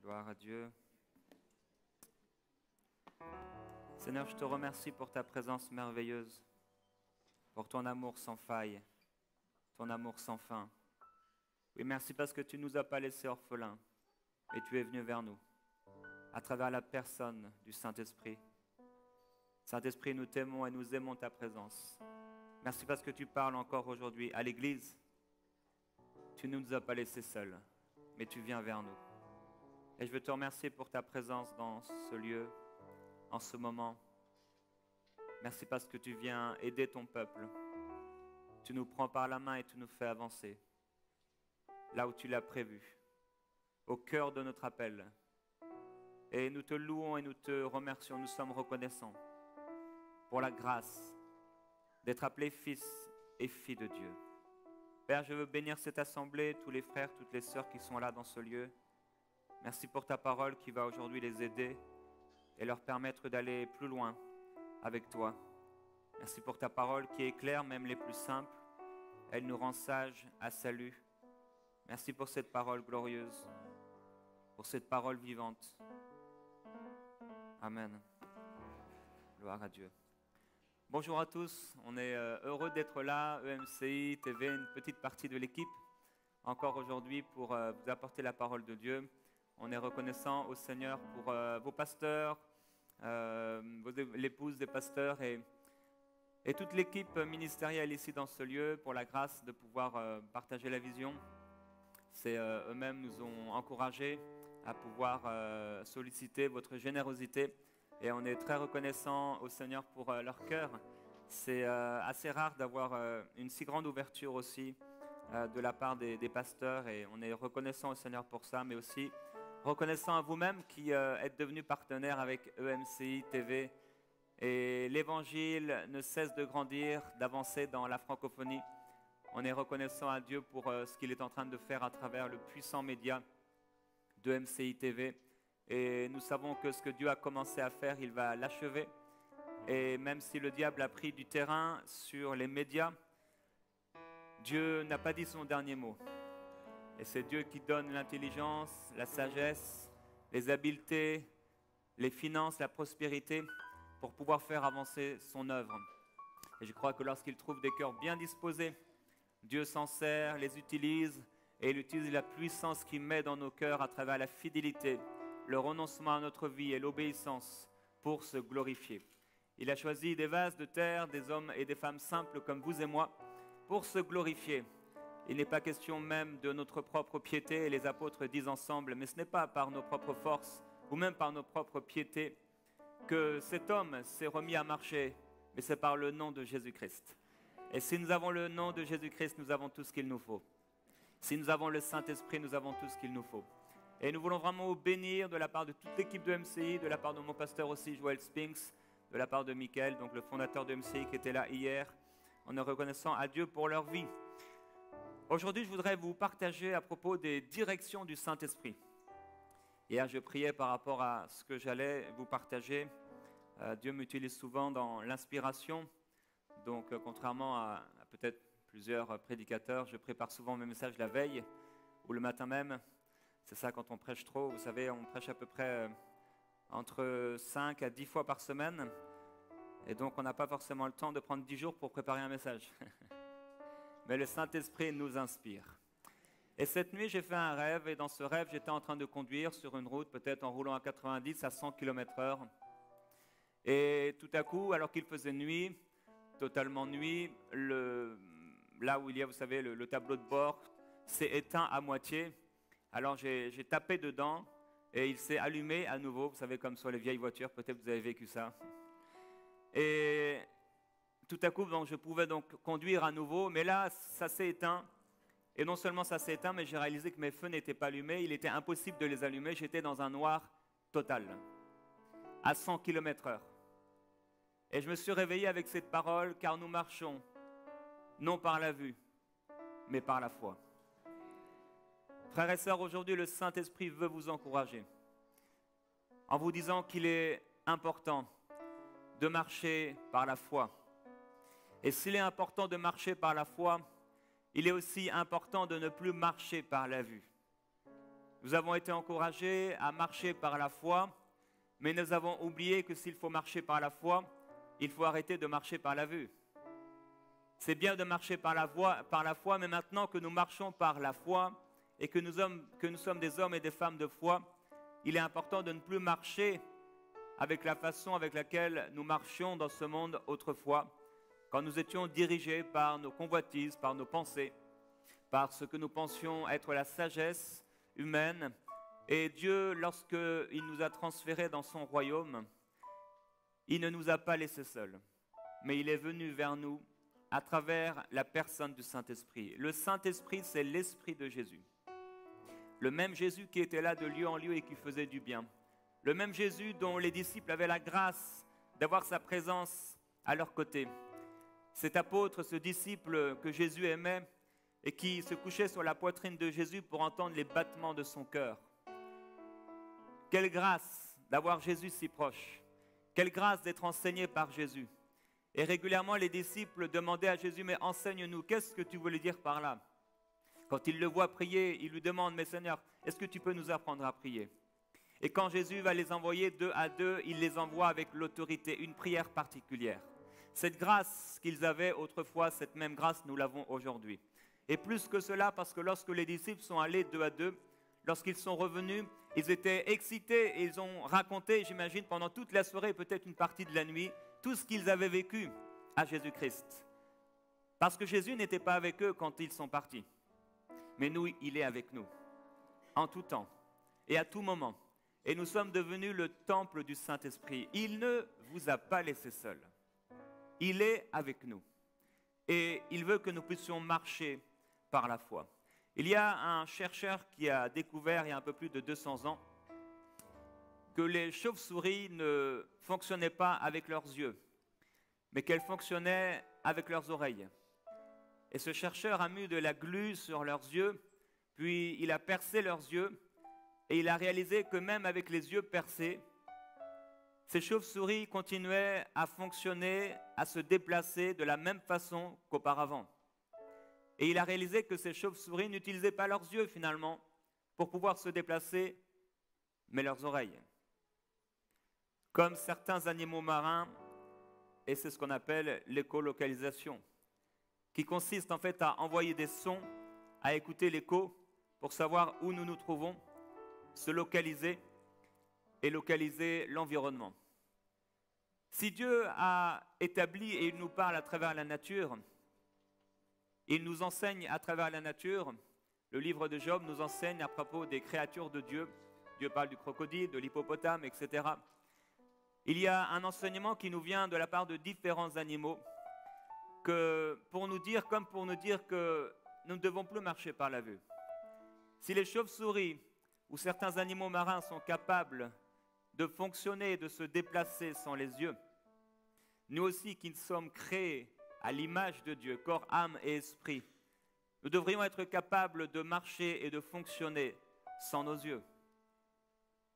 Gloire à Dieu. Seigneur, je te remercie pour ta présence merveilleuse, pour ton amour sans faille, ton amour sans fin. Oui, merci parce que tu ne nous as pas laissés orphelins, mais tu es venu vers nous, à travers la personne du Saint-Esprit. Saint-Esprit, nous t'aimons et nous aimons ta présence. Merci parce que tu parles encore aujourd'hui à l'Église. Tu ne nous as pas laissés seuls, mais tu viens vers nous. Et je veux te remercier pour ta présence dans ce lieu, en ce moment. Merci parce que tu viens aider ton peuple. Tu nous prends par la main et tu nous fais avancer, là où tu l'as prévu, au cœur de notre appel. Et nous te louons et nous te remercions, nous sommes reconnaissants pour la grâce d'être appelés fils et filles de Dieu. Père, je veux bénir cette assemblée, tous les frères, toutes les sœurs qui sont là dans ce lieu. Merci pour ta parole qui va aujourd'hui les aider et leur permettre d'aller plus loin avec toi. Merci pour ta parole qui éclaire même les plus simples. Elle nous rend sages à salut. Merci pour cette parole glorieuse, pour cette parole vivante. Amen. Gloire à Dieu. Bonjour à tous, on est heureux d'être là, EMCI TV, une petite partie de l'équipe, encore aujourd'hui pour vous apporter la parole de Dieu. On est reconnaissant au Seigneur pour vos pasteurs, l'épouses des pasteurs et toute l'équipe ministérielle ici dans ce lieu pour la grâce de pouvoir partager la vision. C'est eux-mêmes nous ont encouragés à pouvoir solliciter votre générosité et on est très reconnaissant au Seigneur pour leur cœur. C'est assez rare d'avoir une si grande ouverture aussi de la part des pasteurs et on est reconnaissant au Seigneur pour ça, mais aussi reconnaissant à vous-même qui êtes devenus partenaires avec EMCI TV. Et l'évangile ne cesse de grandir, d'avancer dans la francophonie. On est reconnaissant à Dieu pour ce qu'il est en train de faire à travers le puissant média de MCI TV. Et nous savons que ce que Dieu a commencé à faire, il va l'achever. Et même si le diable a pris du terrain sur les médias, Dieu n'a pas dit son dernier mot. Et c'est Dieu qui donne l'intelligence, la sagesse, les habiletés, les finances, la prospérité pour pouvoir faire avancer son œuvre. Et je crois que lorsqu'il trouve des cœurs bien disposés, Dieu s'en sert, les utilise et il utilise la puissance qu'il met dans nos cœurs à travers la fidélité, le renoncement à notre vie et l'obéissance pour se glorifier. Il a choisi des vases de terre, des hommes et des femmes simples comme vous et moi pour se glorifier. Il n'est pas question même de notre propre piété, et les apôtres disent ensemble, mais ce n'est pas par nos propres forces ou même par nos propres piétés que cet homme s'est remis à marcher, mais c'est par le nom de Jésus-Christ. Et si nous avons le nom de Jésus-Christ, nous avons tout ce qu'il nous faut. Si nous avons le Saint-Esprit, nous avons tout ce qu'il nous faut. Et nous voulons vraiment vous bénir de la part de toute l'équipe de MCI, de la part de mon pasteur aussi, Joël Spinks, de la part de Michael, donc le fondateur de MCI qui était là hier. On est reconnaissant à Dieu pour leur vie. Aujourd'hui, je voudrais vous partager à propos des directions du Saint-Esprit. Hier, je priais par rapport à ce que j'allais vous partager. Dieu m'utilise souvent dans l'inspiration. Donc, contrairement à peut-être plusieurs prédicateurs, je prépare souvent mes messages la veille ou le matin même. C'est ça quand on prêche trop. Vous savez, on prêche à peu près entre 5 à 10 fois par semaine. Et donc, on n'a pas forcément le temps de prendre 10 jours pour préparer un message. Mais le Saint-Esprit nous inspire. Et cette nuit, j'ai fait un rêve. Et dans ce rêve, j'étais en train de conduire sur une route, peut-être en roulant à 90 à 100 km/h. Et tout à coup, alors qu'il faisait nuit, totalement nuit, là où il y a, vous savez, le tableau de bord s'est éteint à moitié. Alors j'ai tapé dedans et il s'est allumé à nouveau. Vous savez, comme sur les vieilles voitures, peut-être vous avez vécu ça. Et tout à coup, donc, je pouvais donc conduire à nouveau, mais là, ça s'est éteint. Et non seulement ça s'est éteint, mais j'ai réalisé que mes feux n'étaient pas allumés. Il était impossible de les allumer. J'étais dans un noir total, à 100 km/h. Et je me suis réveillé avec cette parole, car nous marchons, non par la vue, mais par la foi. Frères et sœurs, aujourd'hui, le Saint-Esprit veut vous encourager en vous disant qu'il est important de marcher par la foi. Et s'il est important de marcher par la foi, il est aussi important de ne plus marcher par la vue. Nous avons été encouragés à marcher par la foi, mais nous avons oublié que s'il faut marcher par la foi, il faut arrêter de marcher par la vue. C'est bien de marcher par la foi, mais maintenant que nous marchons par la foi et que nous sommes des hommes et des femmes de foi, il est important de ne plus marcher avec la façon avec laquelle nous marchions dans ce monde autrefois, quand nous étions dirigés par nos convoitises, par nos pensées, par ce que nous pensions être la sagesse humaine. Et Dieu, lorsqu'il nous a transférés dans son royaume, il ne nous a pas laissés seuls, mais il est venu vers nous à travers la personne du Saint-Esprit. Le Saint-Esprit, c'est l'Esprit de Jésus. Le même Jésus qui était là de lieu en lieu et qui faisait du bien. Le même Jésus dont les disciples avaient la grâce d'avoir sa présence à leur côté. Cet apôtre, ce disciple que Jésus aimait et qui se couchait sur la poitrine de Jésus pour entendre les battements de son cœur. Quelle grâce d'avoir Jésus si proche. Quelle grâce d'être enseigné par Jésus. Et régulièrement, les disciples demandaient à Jésus, mais enseigne-nous, qu'est-ce que tu voulais dire par là? Quand ils le voient prier, ils lui demandent, mais Seigneur, est-ce que tu peux nous apprendre à prier? Et quand Jésus va les envoyer 2 à 2, il les envoie avec l'autorité, une prière particulière. Cette grâce qu'ils avaient autrefois, cette même grâce, nous l'avons aujourd'hui. Et plus que cela, parce que lorsque les disciples sont allés 2 à 2, lorsqu'ils sont revenus, ils étaient excités et ils ont raconté, j'imagine, pendant toute la soirée, peut-être une partie de la nuit, tout ce qu'ils avaient vécu à Jésus-Christ. Parce que Jésus n'était pas avec eux quand ils sont partis. Mais nous, il est avec nous, en tout temps et à tout moment. Et nous sommes devenus le temple du Saint-Esprit. Il ne vous a pas laissés seuls. Il est avec nous. Et il veut que nous puissions marcher par la foi. Il y a un chercheur qui a découvert, il y a un peu plus de 200 ans, que les chauves-souris ne fonctionnaient pas avec leurs yeux, mais qu'elles fonctionnaient avec leurs oreilles. Et ce chercheur a mis de la glu sur leurs yeux, puis il a percé leurs yeux, et il a réalisé que même avec les yeux percés, ces chauves-souris continuaient à fonctionner, à se déplacer de la même façon qu'auparavant. Et il a réalisé que ces chauves-souris n'utilisaient pas leurs yeux finalement pour pouvoir se déplacer, mais leurs oreilles. Comme certains animaux marins, et c'est ce qu'on appelle l'écolocalisation, qui consiste en fait à envoyer des sons, à écouter l'écho pour savoir où nous nous trouvons, se localiser et localiser l'environnement. Si Dieu a établi et il nous parle à travers la nature, il nous enseigne à travers la nature, le livre de Job nous enseigne à propos des créatures de Dieu. Dieu parle du crocodile, de l'hippopotame, etc. Il y a un enseignement qui nous vient de la part de différents animaux pour nous dire que nous ne devons plus marcher par la vue. Si les chauves-souris ou certains animaux marins sont capables de fonctionner et de se déplacer sans les yeux, nous aussi qui sommes créés à l'image de Dieu, corps, âme et esprit, nous devrions être capables de marcher et de fonctionner sans nos yeux.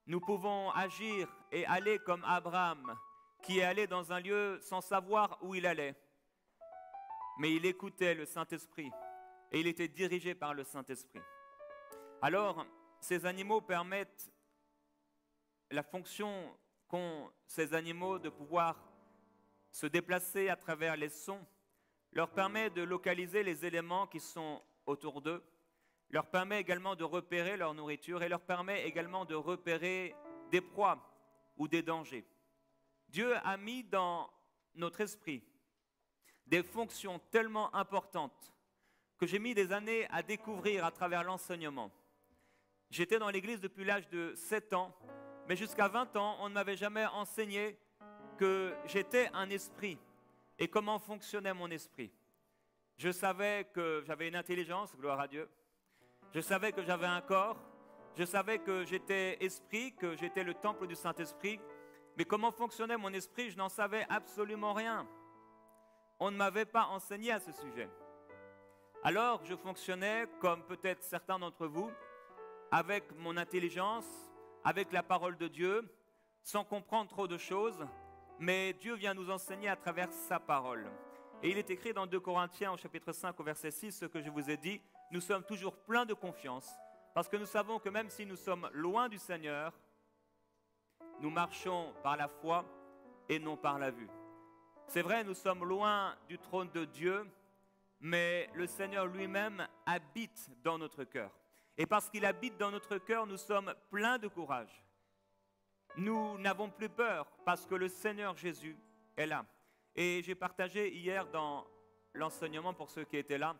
Nous pouvons agir et aller comme Abraham, qui est allé dans un lieu sans savoir où il allait. Mais il écoutait le Saint-Esprit et il était dirigé par le Saint-Esprit. Alors, ces animaux permettent la fonction qu'ont ces animaux de pouvoir se déplacer à travers les sons, leur permet de localiser les éléments qui sont autour d'eux, leur permet également de repérer leur nourriture et leur permet également de repérer des proies ou des dangers. Dieu a mis dans notre esprit des fonctions tellement importantes que j'ai mis des années à découvrir à travers l'enseignement. J'étais dans l'église depuis l'âge de 7 ans, mais jusqu'à 20 ans, on ne m'avait jamais enseigné que j'étais un esprit et comment fonctionnait mon esprit. Je savais que j'avais une intelligence, gloire à Dieu. Je savais que j'avais un corps. Je savais que j'étais esprit, que j'étais le temple du Saint-Esprit. Mais comment fonctionnait mon esprit, je n'en savais absolument rien. On ne m'avait pas enseigné à ce sujet. Alors, je fonctionnais comme peut-être certains d'entre vous, avec mon intelligence, avec la parole de Dieu, sans comprendre trop de choses, mais Dieu vient nous enseigner à travers sa parole. Et il est écrit dans 2 Corinthiens au chapitre 5 au verset 6, ce que je vous ai dit, nous sommes toujours pleins de confiance, Parce que nous savons que même si nous sommes loin du Seigneur, nous marchons par la foi et non par la vue. C'est vrai, nous sommes loin du trône de Dieu, mais le Seigneur lui-même habite dans notre cœur. Et parce qu'il habite dans notre cœur, nous sommes pleins de courage. Nous n'avons plus peur parce que le Seigneur Jésus est là. Et j'ai partagé hier dans l'enseignement pour ceux qui étaient là,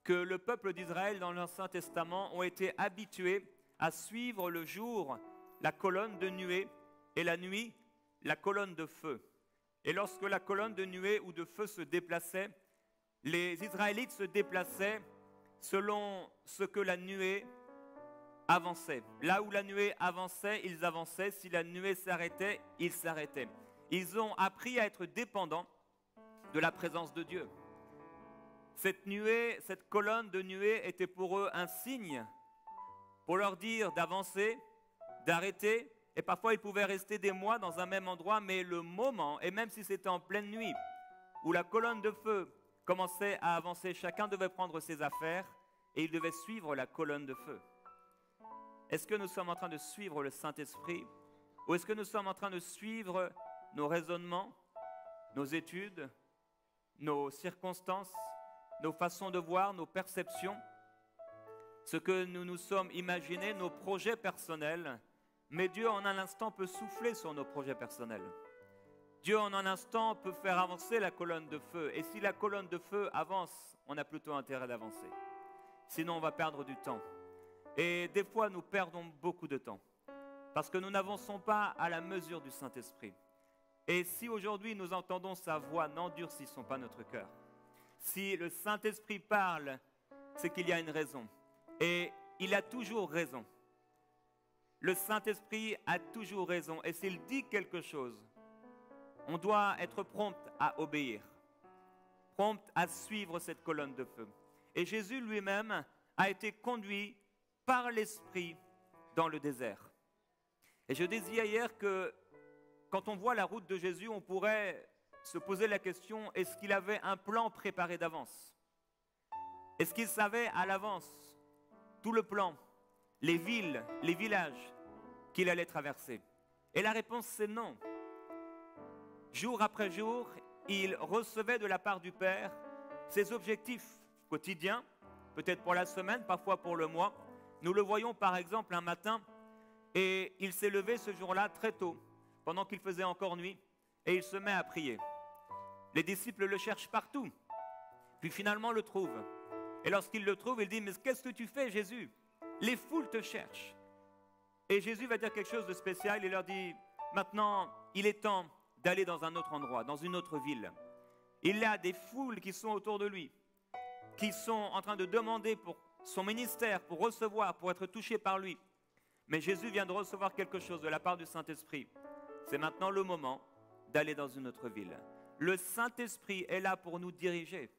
que le peuple d'Israël dans l'Ancien Testament ont été habitués à suivre le jour la colonne de nuée et la nuit la colonne de feu. Et lorsque la colonne de nuée ou de feu se déplaçait, les Israélites se déplaçaient selon ce que la nuée avançait. Là où la nuée avançait, ils avançaient. Si la nuée s'arrêtait, ils s'arrêtaient. Ils ont appris à être dépendants de la présence de Dieu. Cette nuée, cette colonne de nuée était pour eux un signe pour leur dire d'avancer, d'arrêter. Et parfois, ils pouvaient rester des mois dans un même endroit, mais le moment, et même si c'était en pleine nuit, où la colonne de feu commençait à avancer, chacun devait prendre ses affaires et il devait suivre la colonne de feu. Est-ce que nous sommes en train de suivre le Saint-Esprit ou est-ce que nous sommes en train de suivre nos raisonnements, nos études, nos circonstances, nos façons de voir, nos perceptions, ce que nous nous sommes imaginés, nos projets personnels? Mais Dieu en un instant peut souffler sur nos projets personnels. Dieu en un instant peut faire avancer la colonne de feu. Et si la colonne de feu avance, on a plutôt intérêt d'avancer. Sinon, on va perdre du temps. Et des fois, nous perdons beaucoup de temps. Parce que nous n'avançons pas à la mesure du Saint-Esprit. Et si aujourd'hui nous entendons sa voix, n'endurcissons pas notre cœur. Si le Saint-Esprit parle, c'est qu'il y a une raison. Et il a toujours raison. Le Saint-Esprit a toujours raison. Et s'il dit quelque chose, on doit être prompt à obéir, prompt à suivre cette colonne de feu. Et Jésus lui-même a été conduit par l'Esprit dans le désert. Et je disais hier que quand on voit la route de Jésus, on pourrait se poser la question, est-ce qu'il avait un plan préparé d'avance? Est-ce qu'il savait à l'avance tout le plan, les villes, les villages qu'il allait traverser? Et la réponse c'est non. Jour après jour, il recevait de la part du Père ses objectifs quotidiens, peut-être pour la semaine, parfois pour le mois. Nous le voyons par exemple un matin, et il s'est levé ce jour-là très tôt, pendant qu'il faisait encore nuit, et il se met à prier. Les disciples le cherchent partout, puis finalement le trouvent. Et lorsqu'il le trouve, il dit, mais qu'est-ce que tu fais, Jésus? Les foules te cherchent. Et Jésus va dire quelque chose de spécial, il leur dit, maintenant, il est temps d'aller dans un autre endroit, dans une autre ville. Il y a des foules qui sont autour de lui, qui sont en train de demander pour son ministère, pour recevoir, pour être touchés par lui. Mais Jésus vient de recevoir quelque chose de la part du Saint-Esprit. C'est maintenant le moment d'aller dans une autre ville. Le Saint-Esprit est là pour nous diriger.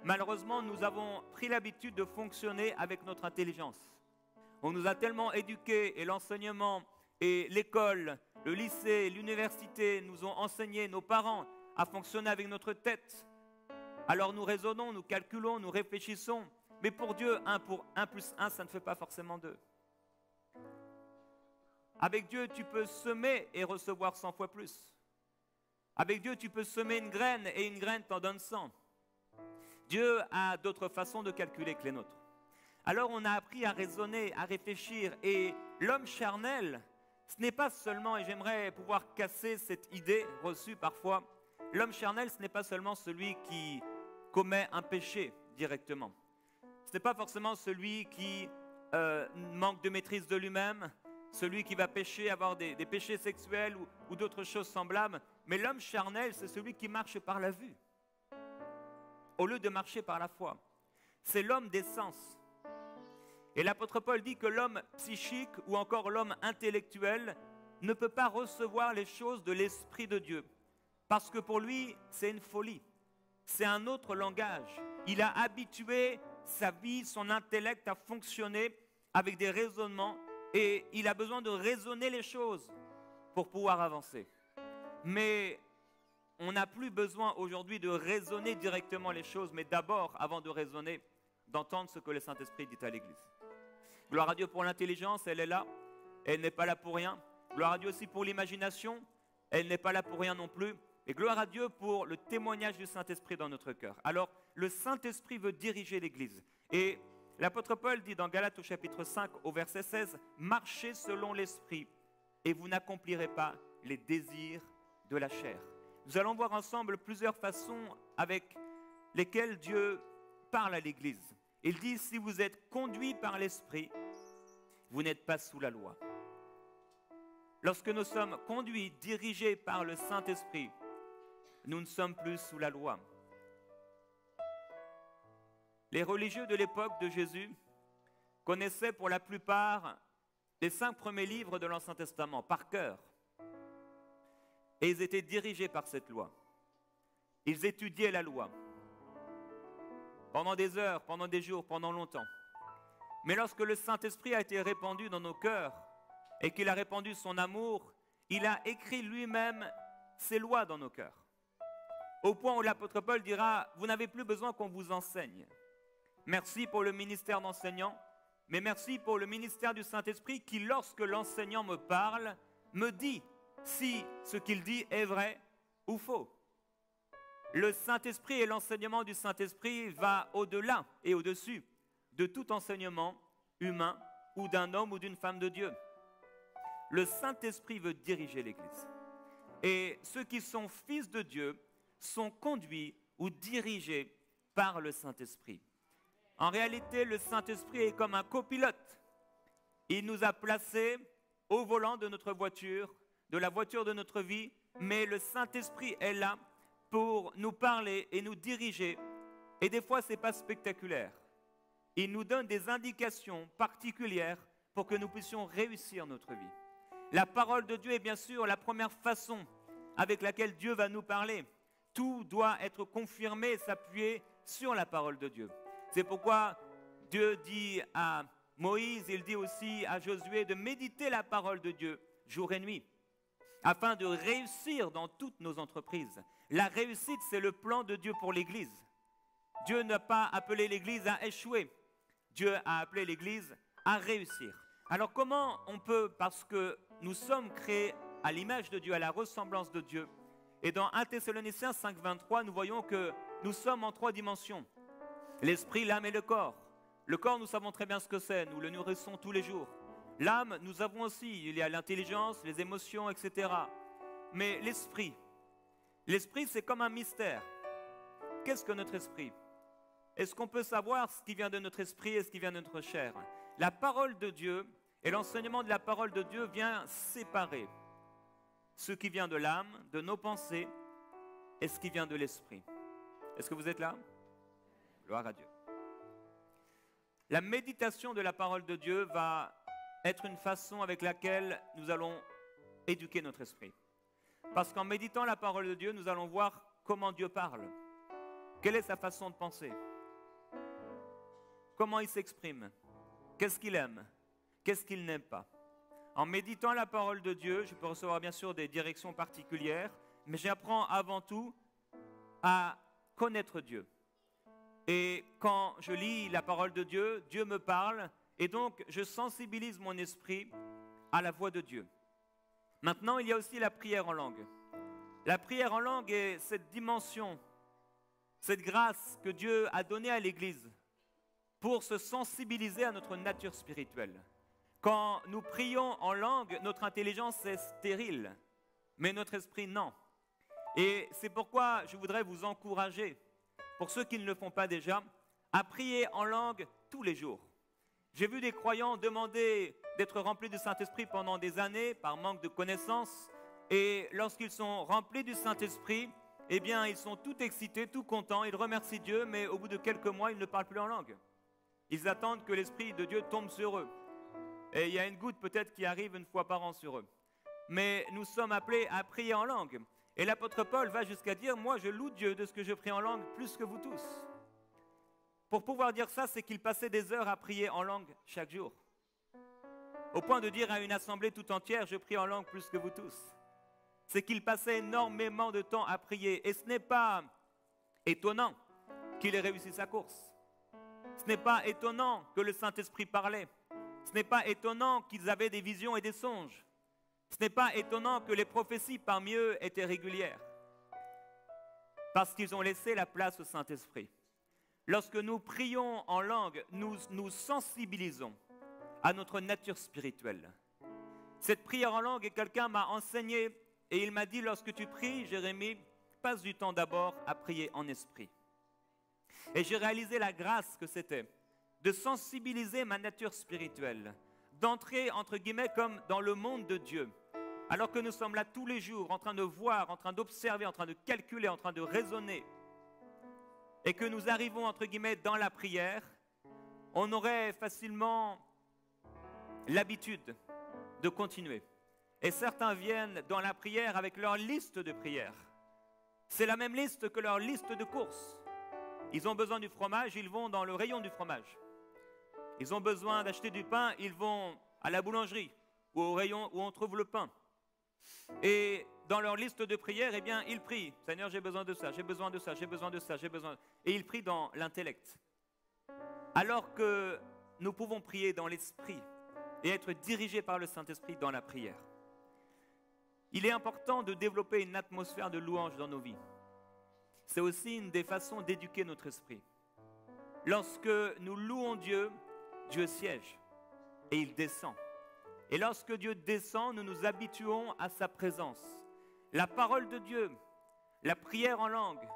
Malheureusement, nous avons pris l'habitude de fonctionner avec notre intelligence. On nous a tellement éduqués et l'enseignement et l'école, le lycée, l'université nous ont enseigné, nos parents, à fonctionner avec notre tête. Alors nous raisonnons, nous calculons, nous réfléchissons. Mais pour Dieu, 1 plus 1, ça ne fait pas forcément 2. Avec Dieu, tu peux semer et recevoir 100 fois plus. Avec Dieu, tu peux semer une graine et une graine t'en donne 100. Dieu a d'autres façons de calculer que les nôtres. Alors on a appris à raisonner, à réfléchir. Et l'homme charnel, ce n'est pas seulement, et j'aimerais pouvoir casser cette idée reçue parfois, l'homme charnel, ce n'est pas seulement celui qui commet un péché directement. Ce n'est pas forcément celui qui manque de maîtrise de lui-même, celui qui va pécher, avoir des péchés sexuels ou d'autres choses semblables. Mais l'homme charnel, c'est celui qui marche par la vue, au lieu de marcher par la foi. C'est l'homme des sens. Et l'apôtre Paul dit que l'homme psychique ou encore l'homme intellectuel ne peut pas recevoir les choses de l'Esprit de Dieu. Parce que pour lui, c'est une folie. C'est un autre langage. Il a habitué sa vie, son intellect à fonctionner avec des raisonnements et il a besoin de raisonner les choses pour pouvoir avancer. Mais on n'a plus besoin aujourd'hui de raisonner directement les choses, mais d'abord, avant de raisonner, d'entendre ce que le Saint-Esprit dit à l'Église. Gloire à Dieu pour l'intelligence, elle est là. Elle n'est pas là pour rien. Gloire à Dieu aussi pour l'imagination. Elle n'est pas là pour rien non plus. Et gloire à Dieu pour le témoignage du Saint-Esprit dans notre cœur. Alors, le Saint-Esprit veut diriger l'Église. Et l'apôtre Paul dit dans Galates au chapitre 5 au verset 16, « Marchez selon l'Esprit et vous n'accomplirez pas les désirs de la chair. » Nous allons voir ensemble plusieurs façons avec lesquelles Dieu parle à l'Église. Il dit, si vous êtes conduits par l'Esprit, vous n'êtes pas sous la loi. Lorsque nous sommes conduits, dirigés par le Saint-Esprit, nous ne sommes plus sous la loi. Les religieux de l'époque de Jésus connaissaient pour la plupart les 5 premiers livres de l'Ancien Testament par cœur. Et ils étaient dirigés par cette loi. Ils étudiaient la loi pendant des heures, pendant des jours, pendant longtemps. Mais lorsque le Saint-Esprit a été répandu dans nos cœurs et qu'il a répandu son amour, il a écrit lui-même ses lois dans nos cœurs. Au point où l'apôtre Paul dira, vous n'avez plus besoin qu'on vous enseigne. Merci pour le ministère d'enseignant, mais merci pour le ministère du Saint-Esprit qui, lorsque l'enseignant me parle, me dit si ce qu'il dit est vrai ou faux. Le Saint-Esprit et l'enseignement du Saint-Esprit va au-delà et au-dessus de tout enseignement humain ou d'un homme ou d'une femme de Dieu. Le Saint-Esprit veut diriger l'Église. Et ceux qui sont fils de Dieu sont conduits ou dirigés par le Saint-Esprit. En réalité, le Saint-Esprit est comme un copilote. Il nous a placés au volant de notre voiture, de la voiture de notre vie, mais le Saint-Esprit est là pour nous parler et nous diriger. Et des fois, ce n'est pas spectaculaire. Il nous donne des indications particulières pour que nous puissions réussir notre vie. La parole de Dieu est bien sûr la première façon avec laquelle Dieu va nous parler. Tout doit être confirmé et s'appuyer sur la parole de Dieu. C'est pourquoi Dieu dit à Moïse, il dit aussi à Josué de méditer la parole de Dieu jour et nuit, afin de réussir dans toutes nos entreprises. La réussite, c'est le plan de Dieu pour l'Église. Dieu n'a pas appelé l'Église à échouer. Dieu a appelé l'Église à réussir. Alors comment on peut, parce que nous sommes créés à l'image de Dieu, à la ressemblance de Dieu, et dans 1 Thessaloniciens 5, 23, nous voyons que nous sommes en 3 dimensions. L'esprit, l'âme et le corps. Le corps, nous savons très bien ce que c'est, nous le nourrissons tous les jours. L'âme, nous avons aussi, il y a l'intelligence, les émotions, etc. Mais l'esprit, c'est comme un mystère. Qu'est-ce que notre esprit? Est-ce qu'on peut savoir ce qui vient de notre esprit et ce qui vient de notre chair? La parole de Dieu et l'enseignement de la parole de Dieu vient séparer ce qui vient de l'âme, de nos pensées, et ce qui vient de l'esprit. Est-ce que vous êtes là? Gloire à Dieu. La méditation de la parole de Dieu va être une façon avec laquelle nous allons éduquer notre esprit. Parce qu'en méditant la parole de Dieu, nous allons voir comment Dieu parle. Quelle est sa façon de penser? Comment il s'exprime? Qu'est-ce qu'il aime? Qu'est-ce qu'il n'aime pas? En méditant la parole de Dieu, je peux recevoir bien sûr des directions particulières, mais j'apprends avant tout à connaître Dieu. Et quand je lis la parole de Dieu, Dieu me parle et donc je sensibilise mon esprit à la voix de Dieu. Maintenant, il y a aussi la prière en langue. La prière en langue est cette dimension, cette grâce que Dieu a donnée à l'Église pour se sensibiliser à notre nature spirituelle. Quand nous prions en langue, notre intelligence est stérile, mais notre esprit non. Et c'est pourquoi je voudrais vous encourager, pour ceux qui ne le font pas déjà, à prier en langue tous les jours. J'ai vu des croyants demander d'être remplis du Saint-Esprit pendant des années par manque de connaissances. Et lorsqu'ils sont remplis du Saint-Esprit, eh bien, ils sont tout excités, tout contents, ils remercient Dieu, mais au bout de quelques mois, ils ne parlent plus en langue. Ils attendent que l'Esprit de Dieu tombe sur eux. Et il y a une goutte peut-être qui arrive une fois par an sur eux. Mais nous sommes appelés à prier en langue. Et l'apôtre Paul va jusqu'à dire, moi je loue Dieu de ce que je prie en langue plus que vous tous. Pour pouvoir dire ça, c'est qu'il passait des heures à prier en langue chaque jour. Au point de dire à une assemblée tout entière, je prie en langue plus que vous tous. C'est qu'il passait énormément de temps à prier. Et ce n'est pas étonnant qu'il ait réussi sa course. Ce n'est pas étonnant que le Saint-Esprit parlait. Ce n'est pas étonnant qu'ils avaient des visions et des songes. Ce n'est pas étonnant que les prophéties parmi eux étaient régulières. Parce qu'ils ont laissé la place au Saint-Esprit. Lorsque nous prions en langue, nous nous sensibilisons à notre nature spirituelle. Cette prière en langue, quelqu'un m'a enseigné et il m'a dit, lorsque tu pries, Jérémie, passe du temps d'abord à prier en esprit. Et j'ai réalisé la grâce que c'était de sensibiliser ma nature spirituelle, d'entrer, entre guillemets, comme dans le monde de Dieu. Alors que nous sommes là tous les jours, en train de voir, en train d'observer, en train de calculer, en train de raisonner, et que nous arrivons, entre guillemets, dans la prière, on aurait facilement l'habitude de continuer. Et certains viennent dans la prière avec leur liste de prières. C'est la même liste que leur liste de courses. Ils ont besoin du fromage, ils vont dans le rayon du fromage. Ils ont besoin d'acheter du pain, ils vont à la boulangerie ou au rayon où on trouve le pain. Et dans leur liste de prières, eh bien, ils prient. Seigneur, j'ai besoin de ça, j'ai besoin de ça, j'ai besoin de ça, j'ai besoin. Et ils prient dans l'intellect. Alors que nous pouvons prier dans l'esprit et être dirigés par le Saint-Esprit dans la prière. Il est important de développer une atmosphère de louange dans nos vies. C'est aussi une des façons d'éduquer notre esprit. Lorsque nous louons Dieu, Dieu siège et il descend. Et lorsque Dieu descend, nous nous habituons à sa présence. La parole de Dieu, la prière en langue,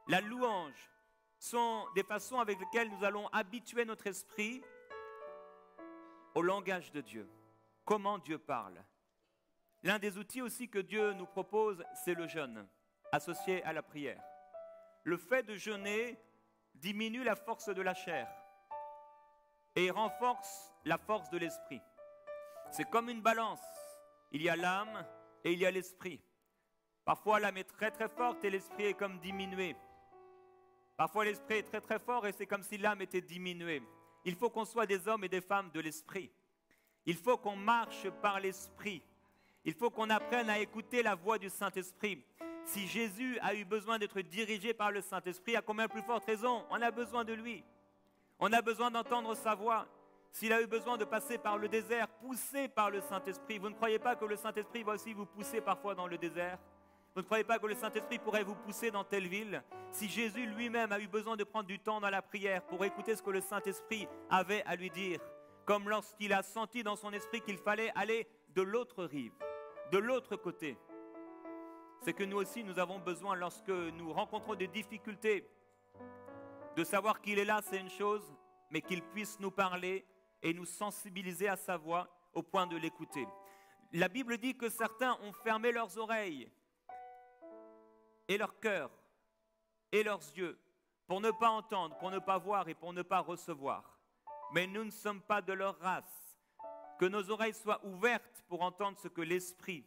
la louange sont des façons avec lesquelles nous allons habituer notre esprit au langage de Dieu. Comment Dieu parle. L'un des outils aussi que Dieu nous propose, c'est le jeûne, associé à la prière. Le fait de jeûner diminue la force de la chair et renforce la force de l'esprit. C'est comme une balance. Il y a l'âme et il y a l'esprit. Parfois l'âme est très très forte et l'esprit est comme diminué. Parfois l'esprit est très très fort et c'est comme si l'âme était diminuée. Il faut qu'on soit des hommes et des femmes de l'esprit. Il faut qu'on marche par l'esprit. Il faut qu'on apprenne à écouter la voix du Saint-Esprit. Si Jésus a eu besoin d'être dirigé par le Saint-Esprit, à combien plus forte raison, on a besoin de lui. On a besoin d'entendre sa voix. S'il a eu besoin de passer par le désert, poussé par le Saint-Esprit, vous ne croyez pas que le Saint-Esprit va aussi vous pousser parfois dans le désert? Vous ne croyez pas que le Saint-Esprit pourrait vous pousser dans telle ville? Si Jésus lui-même a eu besoin de prendre du temps dans la prière pour écouter ce que le Saint-Esprit avait à lui dire, comme lorsqu'il a senti dans son esprit qu'il fallait aller de l'autre rive, de l'autre côté, c'est que nous aussi nous avons besoin, lorsque nous rencontrons des difficultés, de savoir qu'il est là, c'est une chose, mais qu'il puisse nous parler et nous sensibiliser à sa voix au point de l'écouter. La Bible dit que certains ont fermé leurs oreilles et leur cœur et leurs yeux pour ne pas entendre, pour ne pas voir et pour ne pas recevoir. Mais nous ne sommes pas de leur race. Que nos oreilles soient ouvertes pour entendre ce que l'Esprit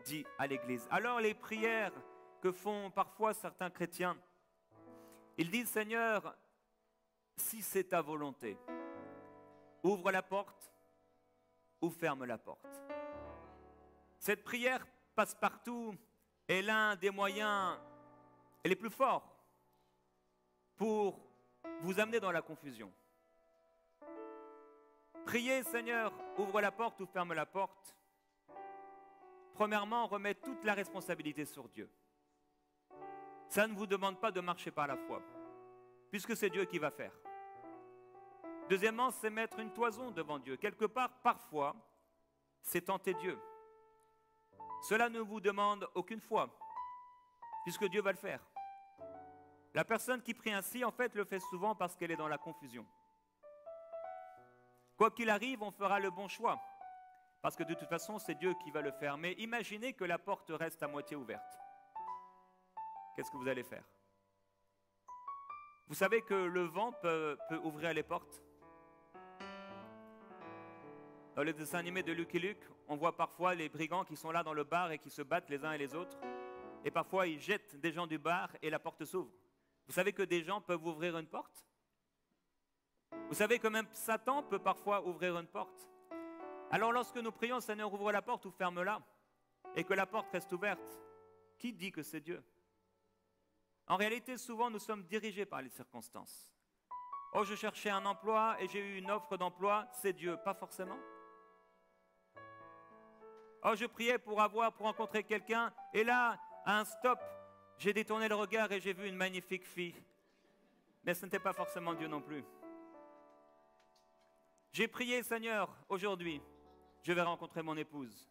dit à l'Église. Alors les prières que font parfois certains chrétiens, ils disent: Seigneur, si c'est ta volonté, ouvre la porte ou ferme la porte. Cette prière passe-partout est l'un des moyens les plus forts pour vous amener dans la confusion. Priez, Seigneur, ouvre la porte ou ferme la porte. Premièrement, remet toute la responsabilité sur Dieu. Ça ne vous demande pas de marcher par la foi, puisque c'est Dieu qui va faire. Deuxièmement, c'est mettre une toison devant Dieu. Quelque part, parfois, c'est tenter Dieu. Cela ne vous demande aucune foi, puisque Dieu va le faire. La personne qui prie ainsi, en fait, le fait souvent parce qu'elle est dans la confusion. Quoi qu'il arrive, on fera le bon choix, parce que de toute façon, c'est Dieu qui va le faire. Mais imaginez que la porte reste à moitié ouverte. Qu'est-ce que vous allez faire? Vous savez que le vent peut ouvrir les portes. Dans les dessins animés de Lucky Luke, on voit parfois les brigands qui sont là dans le bar et qui se battent les uns et les autres. Et parfois, ils jettent des gens du bar et la porte s'ouvre. Vous savez que des gens peuvent ouvrir une porte? Vous savez que même Satan peut parfois ouvrir une porte. Alors lorsque nous prions, Seigneur, ouvre la porte ou ferme-la, et que la porte reste ouverte, qui dit que c'est Dieu? En réalité, souvent, nous sommes dirigés par les circonstances. Oh, je cherchais un emploi et j'ai eu une offre d'emploi, c'est Dieu. Pas forcément. Oh, je priais pour rencontrer quelqu'un et là, à un stop, j'ai détourné le regard et j'ai vu une magnifique fille. Mais ce n'était pas forcément Dieu non plus. J'ai prié, Seigneur, aujourd'hui, je vais rencontrer mon épouse.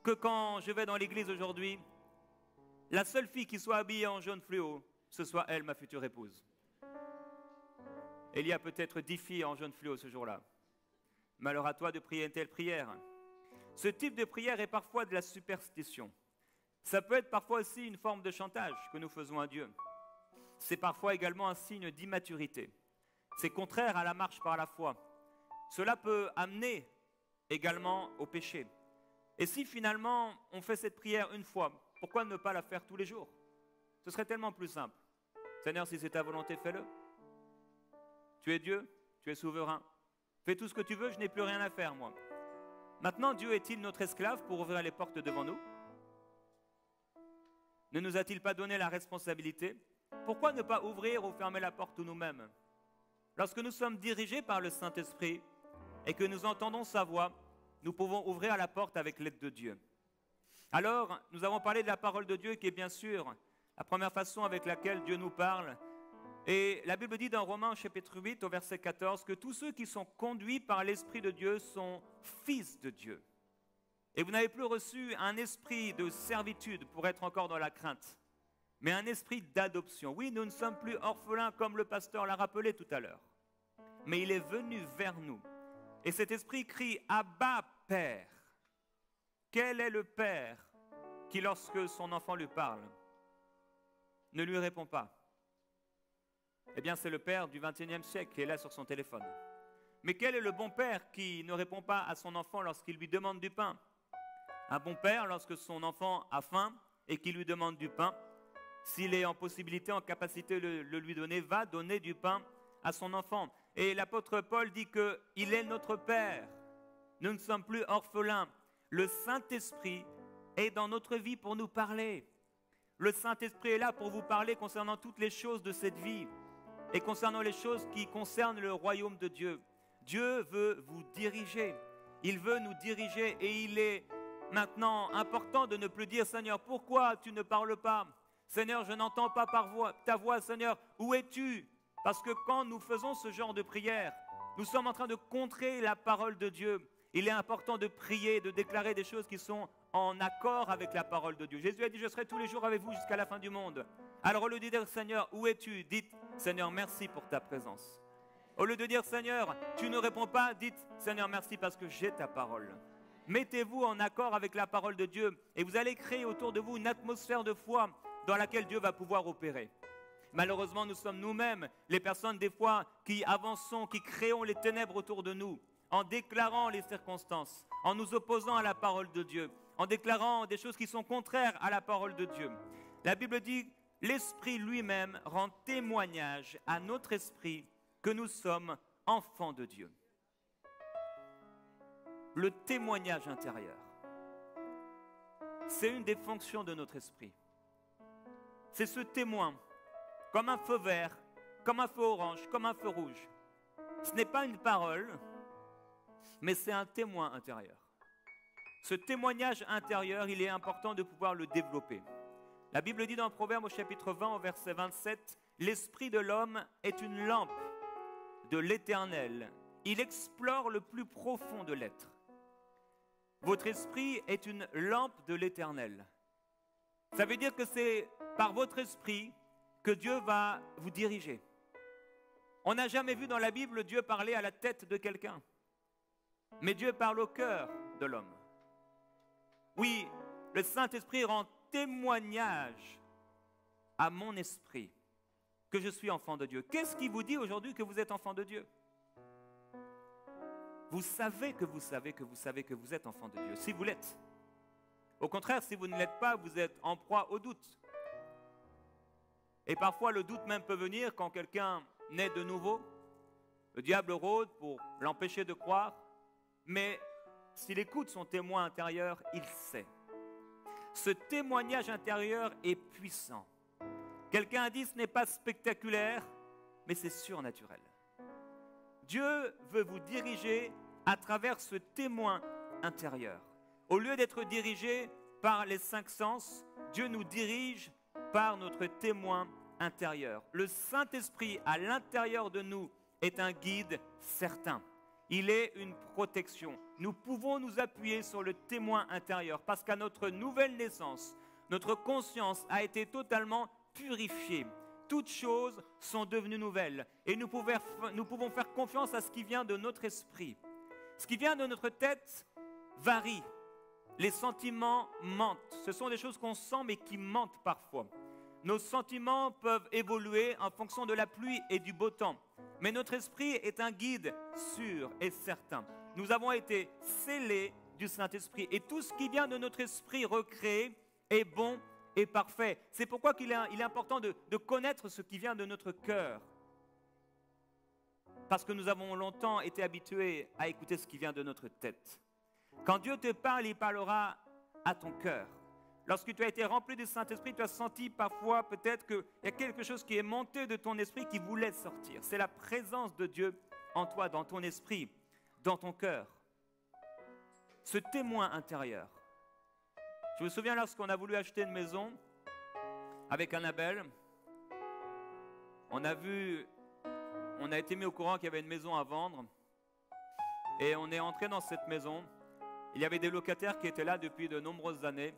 Que quand je vais dans l'église aujourd'hui, la seule fille qui soit habillée en jaune fluo, ce soit elle, ma future épouse. Il y a peut-être 10 filles en jaune fluo ce jour-là. Malheur à toi de prier une telle prière. Ce type de prière est parfois de la superstition. Ça peut être parfois aussi une forme de chantage que nous faisons à Dieu. C'est parfois également un signe d'immaturité. C'est contraire à la marche par la foi. Cela peut amener également au péché. Et si finalement on fait cette prière une fois, pourquoi ne pas la faire tous les jours? Ce serait tellement plus simple. Seigneur, si c'est ta volonté, fais-le. Tu es Dieu, tu es souverain. Fais tout ce que tu veux, je n'ai plus rien à faire, moi. Maintenant, Dieu est-il notre esclave pour ouvrir les portes devant nous? Ne nous a-t-il pas donné la responsabilité? Pourquoi ne pas ouvrir ou fermer la porte nous-mêmes? Lorsque nous sommes dirigés par le Saint-Esprit et que nous entendons sa voix, nous pouvons ouvrir la porte avec l'aide de Dieu. Alors, nous avons parlé de la parole de Dieu qui est bien sûr la première façon avec laquelle Dieu nous parle. Et la Bible dit dans Romains chapitre 8 au verset 14 que tous ceux qui sont conduits par l'Esprit de Dieu sont fils de Dieu. Et vous n'avez plus reçu un esprit de servitude pour être encore dans la crainte, mais un esprit d'adoption. Oui, nous ne sommes plus orphelins comme le pasteur l'a rappelé tout à l'heure, mais il est venu vers nous. Et cet esprit crie « Abba, Père ». Quel est le Père qui, lorsque son enfant lui parle, ne lui répond pas? Eh bien, c'est le père du XXIe siècle qui est là sur son téléphone. Mais quel est le bon père qui ne répond pas à son enfant lorsqu'il lui demande du pain? Un bon père, lorsque son enfant a faim et qu'il lui demande du pain, s'il est en possibilité, en capacité de le lui donner, va donner du pain à son enfant. Et l'apôtre Paul dit qu'il est notre Père. Nous ne sommes plus orphelins. Le Saint-Esprit est dans notre vie pour nous parler. Le Saint-Esprit est là pour vous parler concernant toutes les choses de cette vie et concernant les choses qui concernent le royaume de Dieu. Dieu veut vous diriger. Il veut nous diriger et il est maintenant important de ne plus dire « Seigneur, pourquoi tu ne parles pas? Seigneur, je n'entends pas ta voix. Seigneur, où es-tu » Parce que quand nous faisons ce genre de prière, nous sommes en train de contrer la parole de Dieu. Il est important de prier, de déclarer des choses qui sont en accord avec la parole de Dieu. Jésus a dit « Je serai tous les jours avec vous jusqu'à la fin du monde ». Alors au lieu de dire « Seigneur, où es-tu » dites « Seigneur, merci pour ta présence ». Au lieu de dire « Seigneur, tu ne réponds pas », dites « Seigneur, merci parce que j'ai ta parole ». Mettez-vous en accord avec la parole de Dieu et vous allez créer autour de vous une atmosphère de foi dans laquelle Dieu va pouvoir opérer. Malheureusement, nous sommes nous-mêmes les personnes des fois qui avançons, qui créons les ténèbres autour de nous, en déclarant les circonstances, en nous opposant à la parole de Dieu, en déclarant des choses qui sont contraires à la parole de Dieu. La Bible dit, l'Esprit lui-même rend témoignage à notre esprit que nous sommes enfants de Dieu. Le témoignage intérieur, c'est une des fonctions de notre esprit. C'est ce témoin, comme un feu vert, comme un feu orange, comme un feu rouge. Ce n'est pas une parole, mais c'est un témoin intérieur. Ce témoignage intérieur, il est important de pouvoir le développer. La Bible dit dans Proverbe au chapitre 20, au verset 27, « L'esprit de l'homme est une lampe de l'Éternel. Il explore le plus profond de l'être. » Votre esprit est une lampe de l'Éternel. Ça veut dire que c'est par votre esprit que Dieu va vous diriger. On n'a jamais vu dans la Bible Dieu parler à la tête de quelqu'un. Mais Dieu parle au cœur de l'homme. Oui, le Saint-Esprit rend témoignage à mon esprit que je suis enfant de Dieu. Qu'est-ce qui vous dit aujourd'hui que vous êtes enfant de Dieu? Vous savez que vous savez que vous savez que vous êtes enfant de Dieu, si vous l'êtes. Au contraire, si vous ne l'êtes pas, vous êtes en proie au doute. Et parfois, le doute même peut venir quand quelqu'un naît de nouveau. Le diable rôde pour l'empêcher de croire. Mais s'il écoute son témoin intérieur, il sait. Ce témoignage intérieur est puissant. Quelqu'un a dit, ce n'est pas spectaculaire, mais c'est surnaturel. Dieu veut vous diriger à travers ce témoin intérieur. Au lieu d'être dirigé par les 5 sens, Dieu nous dirige par notre témoin intérieur. Le Saint-Esprit à l'intérieur de nous est un guide certain. Il est une protection. Nous pouvons nous appuyer sur le témoin intérieur parce qu'à notre nouvelle naissance, notre conscience a été totalement purifiée. Toutes choses sont devenues nouvelles et nous pouvons faire confiance à ce qui vient de notre esprit. Ce qui vient de notre tête varie. Les sentiments mentent. Ce sont des choses qu'on sent mais qui mentent parfois. Nos sentiments peuvent évoluer en fonction de la pluie et du beau temps. Mais notre esprit est un guide sûr et certain. Nous avons été scellés du Saint-Esprit. Et tout ce qui vient de notre esprit recréé est bon et parfait. C'est pourquoi il est important de connaître ce qui vient de notre cœur. Parce que nous avons longtemps été habitués à écouter ce qui vient de notre tête. Quand Dieu te parle, il parlera à ton cœur. Lorsque tu as été rempli du Saint-Esprit, tu as senti parfois peut-être qu'il y a quelque chose qui est monté de ton esprit qui voulait sortir. C'est la présence de Dieu en toi, dans ton esprit, dans ton cœur. Ce témoin intérieur. Je me souviens lorsqu'on a voulu acheter une maison avec Annabelle, on a été mis au courant qu'il y avait une maison à vendre et on est entré dans cette maison. Il y avait des locataires qui étaient là depuis de nombreuses années.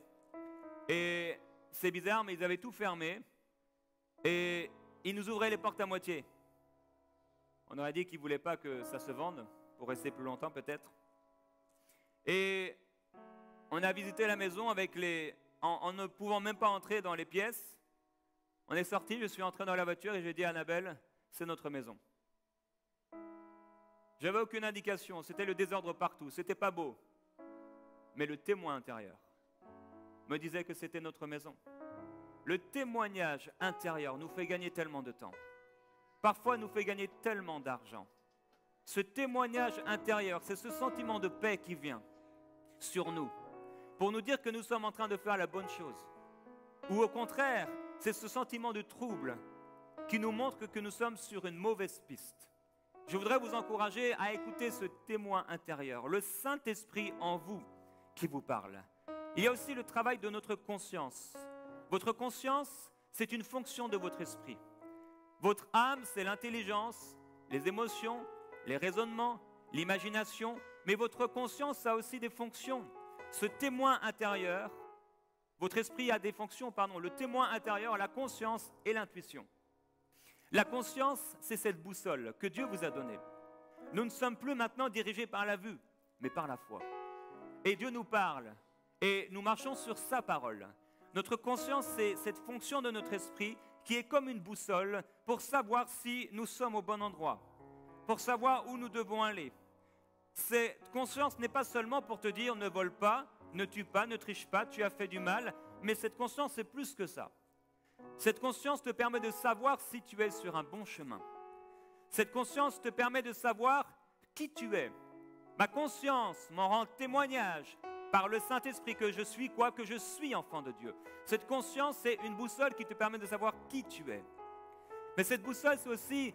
Et c'est bizarre, mais ils avaient tout fermé et ils nous ouvraient les portes à moitié. On aurait dit qu'ils ne voulaient pas que ça se vende, pour rester plus longtemps peut-être. Et on a visité la maison en ne pouvant même pas entrer dans les pièces. On est sorti, je suis entré dans la voiture et j'ai dit à Annabelle, c'est notre maison. Je n'avais aucune indication, c'était le désordre partout, c'était pas beau. Mais le témoin intérieur me disait que c'était notre maison. Le témoignage intérieur nous fait gagner tellement de temps. Parfois, nous fait gagner tellement d'argent. Ce témoignage intérieur, c'est ce sentiment de paix qui vient sur nous pour nous dire que nous sommes en train de faire la bonne chose. Ou au contraire, c'est ce sentiment de trouble qui nous montre que nous sommes sur une mauvaise piste. Je voudrais vous encourager à écouter ce témoin intérieur, le Saint-Esprit en vous qui vous parle. Il y a aussi le travail de notre conscience. Votre conscience, c'est une fonction de votre esprit. Votre âme, c'est l'intelligence, les émotions, les raisonnements, l'imagination. Mais votre conscience a aussi des fonctions. Ce témoin intérieur, votre esprit a des fonctions, le témoin intérieur, la conscience et l'intuition. La conscience, c'est cette boussole que Dieu vous a donnée. Nous ne sommes plus maintenant dirigés par la vue, mais par la foi. Et Dieu nous parle. Et nous marchons sur sa parole. Notre conscience, c'est cette fonction de notre esprit qui est comme une boussole pour savoir si nous sommes au bon endroit, pour savoir où nous devons aller. Cette conscience n'est pas seulement pour te dire ne vole pas, ne tue pas, ne triche pas, tu as fait du mal, mais cette conscience c'est plus que ça. Cette conscience te permet de savoir si tu es sur un bon chemin. Cette conscience te permet de savoir qui tu es. Ma conscience m'en rend témoignage par le Saint-Esprit que je suis quoi? Que je suis enfant de Dieu. Cette conscience, c'est une boussole qui te permet de savoir qui tu es. Mais cette boussole, c'est aussi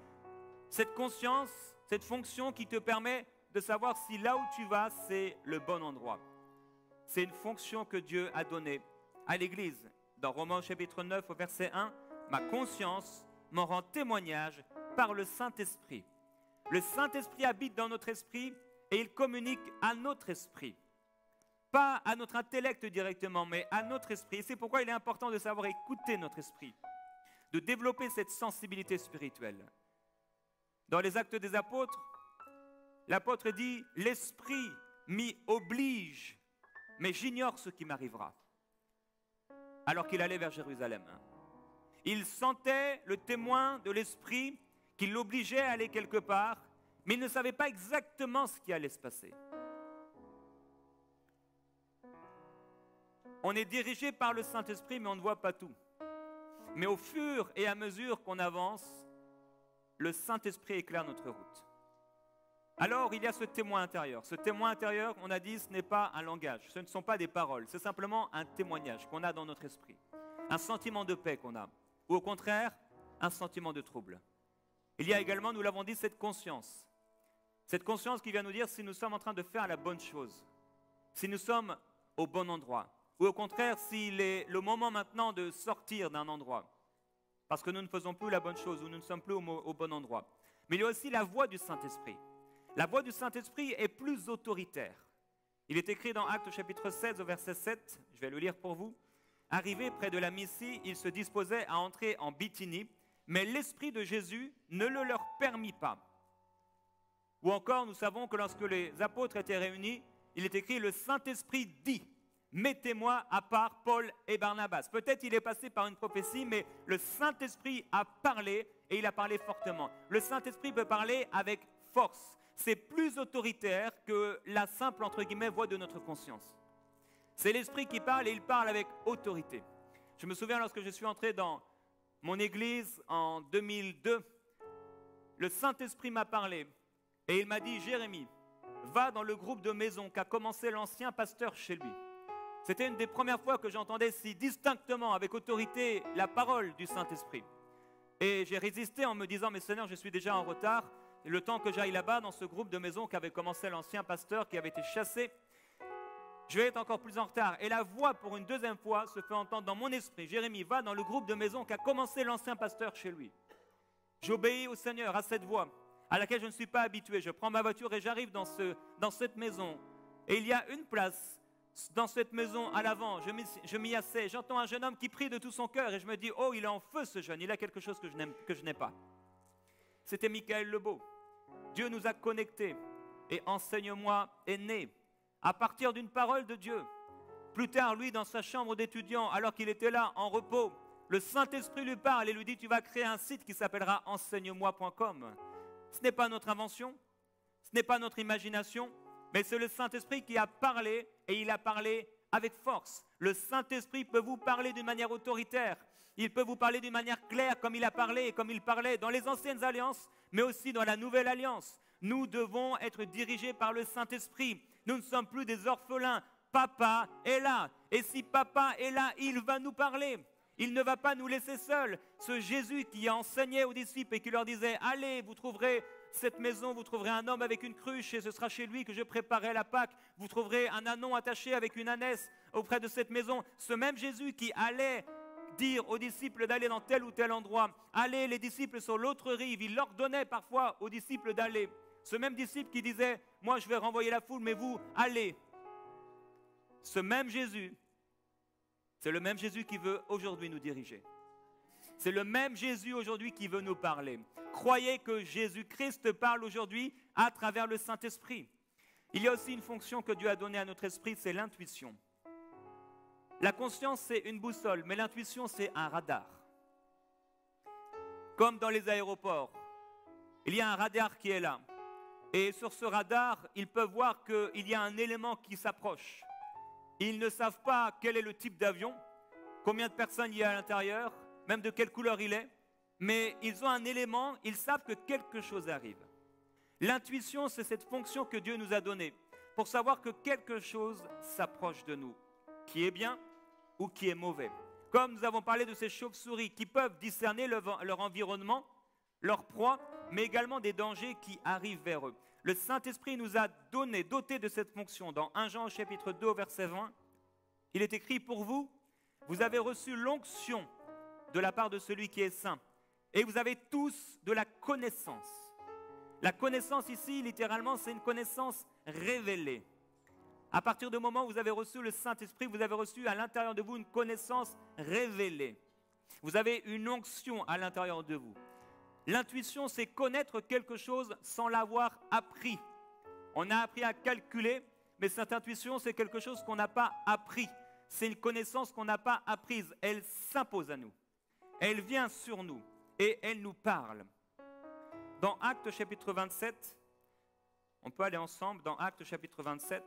cette conscience, cette fonction qui te permet de savoir si là où tu vas, c'est le bon endroit. C'est une fonction que Dieu a donnée à l'Église. Dans Romains chapitre 9 au verset 1, « Ma conscience m'en rend témoignage par le Saint-Esprit. » Le Saint-Esprit habite dans notre esprit et il communique à notre esprit. Pas à notre intellect directement, mais à notre esprit. C'est pourquoi il est important de savoir écouter notre esprit, de développer cette sensibilité spirituelle. Dans les Actes des Apôtres, l'apôtre dit « L'esprit m'y oblige, mais j'ignore ce qui m'arrivera. » Alors qu'il allait vers Jérusalem. Il sentait le témoin de l'esprit qui l'obligeait à aller quelque part, mais il ne savait pas exactement ce qui allait se passer. On est dirigé par le Saint-Esprit, mais on ne voit pas tout. Mais au fur et à mesure qu'on avance, le Saint-Esprit éclaire notre route. Alors, il y a ce témoin intérieur. Ce témoin intérieur, on a dit, ce n'est pas un langage, ce ne sont pas des paroles, c'est simplement un témoignage qu'on a dans notre esprit. Un sentiment de paix qu'on a. Ou au contraire, un sentiment de trouble. Il y a également, nous l'avons dit, cette conscience. Cette conscience qui vient nous dire si nous sommes en train de faire la bonne chose, si nous sommes au bon endroit, ou au contraire, s'il est le moment maintenant de sortir d'un endroit, parce que nous ne faisons plus la bonne chose, ou nous ne sommes plus au bon endroit. Mais il y a aussi la voix du Saint-Esprit. La voix du Saint-Esprit est plus autoritaire. Il est écrit dans Actes chapitre 16 au verset 7, je vais le lire pour vous. Arrivé près de la Mysie, ils se disposaient à entrer en Bithynie, mais l'Esprit de Jésus ne le leur permit pas. Ou encore, nous savons que lorsque les apôtres étaient réunis, il est écrit « Le Saint-Esprit dit, mettez-moi à part Paul et Barnabas ». Peut-être il est passé par une prophétie, mais le Saint-Esprit a parlé et il a parlé fortement. Le Saint-Esprit peut parler avec force. C'est plus autoritaire que la simple, entre guillemets, voix de notre conscience. C'est l'Esprit qui parle et il parle avec autorité. Je me souviens lorsque je suis entré dans mon église en 2002, le Saint-Esprit m'a parlé et il m'a dit « Jérémie, va dans le groupe de maison qu'a commencé l'ancien pasteur chez lui ». C'était une des premières fois que j'entendais si distinctement, avec autorité, la parole du Saint-Esprit. Et j'ai résisté en me disant « Mais Seigneur, je suis déjà en retard. Et le temps que j'aille là-bas, dans ce groupe de maison qu'avait commencé l'ancien pasteur qui avait été chassé, je vais être encore plus en retard. » Et la voix, pour une deuxième fois, se fait entendre dans mon esprit. « Jérémie, va dans le groupe de maison qu'a commencé l'ancien pasteur chez lui. » J'obéis au Seigneur, à cette voix, à laquelle je ne suis pas habitué. Je prends ma voiture et j'arrive dans cette maison. Et il y a une place dans cette maison à l'avant. Je m'y assieds. J'entends un jeune homme qui prie de tout son cœur et je me dis « Oh, il est en feu ce jeune, il a quelque chose que je n'ai pas. » C'était Michael Lebeau. Dieu nous a connectés et Enseigne-moi est né à partir d'une parole de Dieu. Plus tard, lui, dans sa chambre d'étudiant, alors qu'il était là en repos, le Saint-Esprit lui parle et lui dit « Tu vas créer un site qui s'appellera enseigne-moi.com. » Ce n'est pas notre invention, ce n'est pas notre imagination, mais c'est le Saint-Esprit qui a parlé et il a parlé avec force. Le Saint-Esprit peut vous parler d'une manière autoritaire. Il peut vous parler d'une manière claire comme il a parlé et comme il parlait dans les anciennes alliances, mais aussi dans la nouvelle alliance. Nous devons être dirigés par le Saint-Esprit. Nous ne sommes plus des orphelins. Papa est là. Et si papa est là, il va nous parler. Il ne va pas nous laisser seuls. Ce Jésus qui enseignait aux disciples et qui leur disait « Allez, vous trouverez cette maison, vous trouverez un homme avec une cruche et ce sera chez lui que je préparerai la Pâque. Vous trouverez un ânon attaché avec une ânesse auprès de cette maison. » Ce même Jésus qui allait dire aux disciples d'aller dans tel ou tel endroit. Allez, les disciples sur l'autre rive. Il ordonnait parfois aux disciples d'aller. Ce même disciple qui disait « Moi, je vais renvoyer la foule, mais vous, allez. » Ce même Jésus, c'est le même Jésus qui veut aujourd'hui nous diriger. C'est le même Jésus aujourd'hui qui veut nous parler. Croyez que Jésus-Christ parle aujourd'hui à travers le Saint-Esprit. Il y a aussi une fonction que Dieu a donnée à notre esprit, c'est l'intuition. La conscience, c'est une boussole, mais l'intuition, c'est un radar. Comme dans les aéroports, il y a un radar qui est là. Et sur ce radar, ils peuvent voir qu'il y a un élément qui s'approche. Ils ne savent pas quel est le type d'avion, combien de personnes il y a à l'intérieur, même de quelle couleur il est, mais ils ont un élément, ils savent que quelque chose arrive. L'intuition, c'est cette fonction que Dieu nous a donnée pour savoir que quelque chose s'approche de nous, qui est bien ou qui est mauvais. Comme nous avons parlé de ces chauves-souris qui peuvent discerner leur environnement, leur proie, mais également des dangers qui arrivent vers eux. Le Saint-Esprit nous a doté de cette fonction. Dans 1 Jean chapitre 2 verset 20, il est écrit « Pour vous, vous avez reçu l'onction de la part de celui qui est saint, et vous avez tous de la connaissance. » La connaissance ici, littéralement, c'est une connaissance révélée. À partir du moment où vous avez reçu le Saint-Esprit, vous avez reçu à l'intérieur de vous une connaissance révélée. Vous avez une onction à l'intérieur de vous. L'intuition, c'est connaître quelque chose sans l'avoir appris. On a appris à calculer, mais cette intuition, c'est quelque chose qu'on n'a pas appris. C'est une connaissance qu'on n'a pas apprise. Elle s'impose à nous. Elle vient sur nous et elle nous parle. Dans Actes chapitre 27, on peut aller ensemble dans Actes chapitre 27.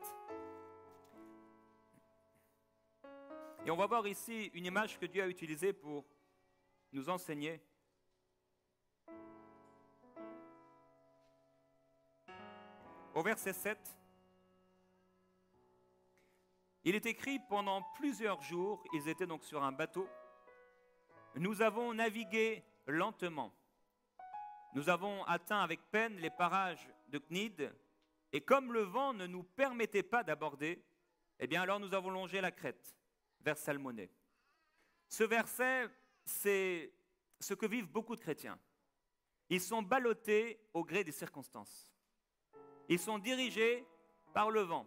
Et on va voir ici une image que Dieu a utilisée pour nous enseigner. Au verset 7, il est écrit « Pendant plusieurs jours, ils étaient donc sur un bateau. Nous avons navigué lentement Nous avons atteint avec peine les parages de Cnide, et comme le vent ne nous permettait pas d'aborder, eh bien alors nous avons longé la crête vers Salmonée. Ce verset, c'est ce que vivent beaucoup de chrétiens. Ils sont ballottés au gré des circonstances. Ils sont dirigés par le vent.